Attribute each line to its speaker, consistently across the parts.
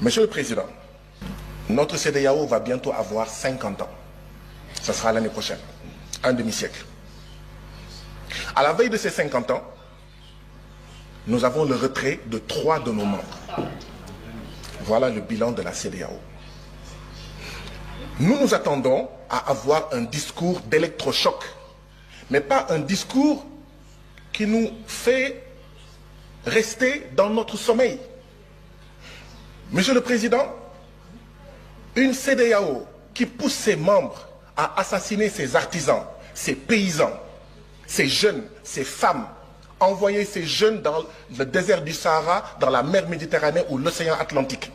Speaker 1: Monsieur le Président, notre CEDEAO va bientôt avoir 50 ans. Ce sera l'année prochaine, un demi-siècle. À la veille de ces 50 ans, nous avons le retrait de 3 de nos membres. Voilà le bilan de la CEDEAO. Nous nous attendons à avoir un discours d'électrochoc, mais pas un discours qui nous fait rester dans notre sommeil. Monsieur le Président, une CEDEAO qui pousse ses membres à assassiner ses artisans, ses paysans, ses jeunes, ses femmes, envoyer ces jeunes dans le désert du Sahara, dans la mer Méditerranée ou l'océan Atlantique,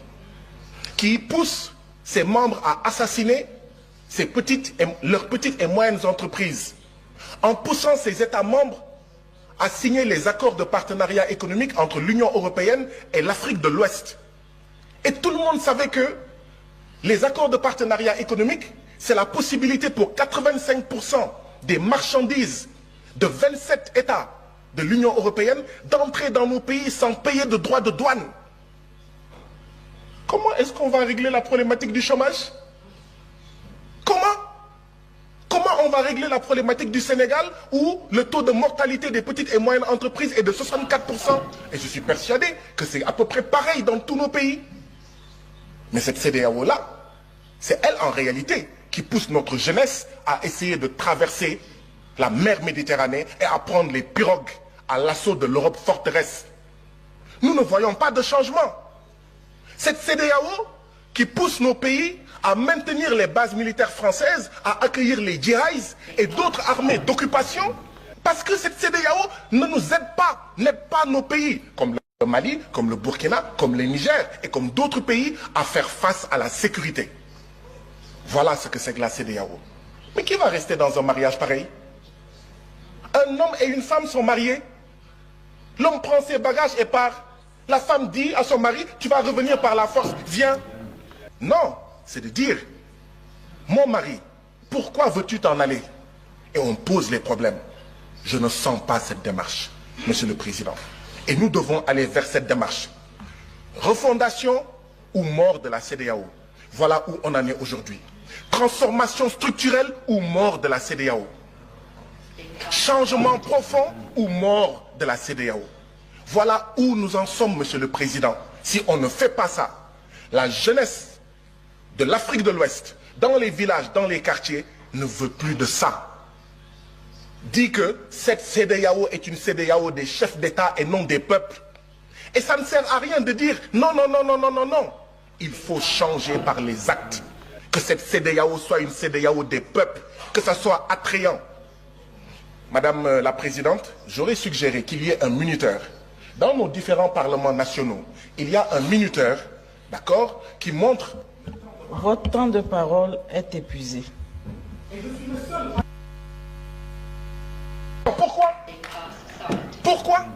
Speaker 1: qui pousse ses membres à assassiner leurs petites et moyennes entreprises, en poussant ces États membres à signer les accords de partenariat économique entre l'Union européenne et l'Afrique de l'Ouest. Et tout le monde savait que les accords de partenariat économique, c'est la possibilité pour 85% des marchandises de 27 États de l'Union européenne d'entrer dans nos pays sans payer de droits de douane. Comment est-ce qu'on va régler la problématique du chômage? Comment on va régler la problématique du Sénégal où le taux de mortalité des petites et moyennes entreprises est de 64%? Et je suis persuadé que c'est à peu près pareil dans tous nos pays. Mais cette CEDEAO-là, c'est elle en réalité qui pousse notre jeunesse à essayer de traverser la mer Méditerranée et à prendre les pirogues à l'assaut de l'Europe forteresse. Nous ne voyons pas de changement. Cette CEDEAO qui pousse nos pays à maintenir les bases militaires françaises, à accueillir les djihadistes et d'autres armées d'occupation, parce que cette CEDEAO ne nous aide pas, n'aide pas nos pays, comme le Mali, comme le Burkina, comme le Niger et comme d'autres pays, à faire face à la sécurité. Voilà ce que c'est que la CEDEAO. Mais qui va rester dans un mariage pareil? Un homme et une femme sont mariés. L'homme prend ses bagages et part. La femme dit à son mari, tu vas revenir par la force, viens. Non, c'est de dire, mon mari, pourquoi veux-tu t'en aller? Et on pose les problèmes. Je ne sens pas cette démarche, Monsieur le Président. Et nous devons aller vers cette démarche. Refondation ou mort de la CEDEAO. Voilà où on en est aujourd'hui. Transformation structurelle ou mort de la CEDEAO. Changement profond ou mort de la CEDEAO. Voilà où nous en sommes, Monsieur le Président. Si on ne fait pas ça, la jeunesse de l'Afrique de l'Ouest, dans les villages, dans les quartiers, ne veut plus de ça. Dit que cette CEDEAO est une CEDEAO des chefs d'État et non des peuples. Et ça ne sert à rien de dire non, non, non, non, non, non, non. Il faut changer par les actes. Que cette CEDEAO soit une CEDEAO des peuples, que ça soit attrayant. Madame la Présidente, j'aurais suggéré qu'il y ait un minuteur. Dans nos différents parlements nationaux, il y a un minuteur, d'accord, qui montre...
Speaker 2: Votre temps de parole est épuisé.
Speaker 1: Et je suis le seul. Pourquoi? Pourquoi?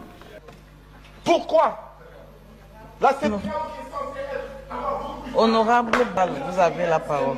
Speaker 1: Pourquoi? La CEDEAO qui est censée être...
Speaker 2: Honorable Bal, vous avez la parole.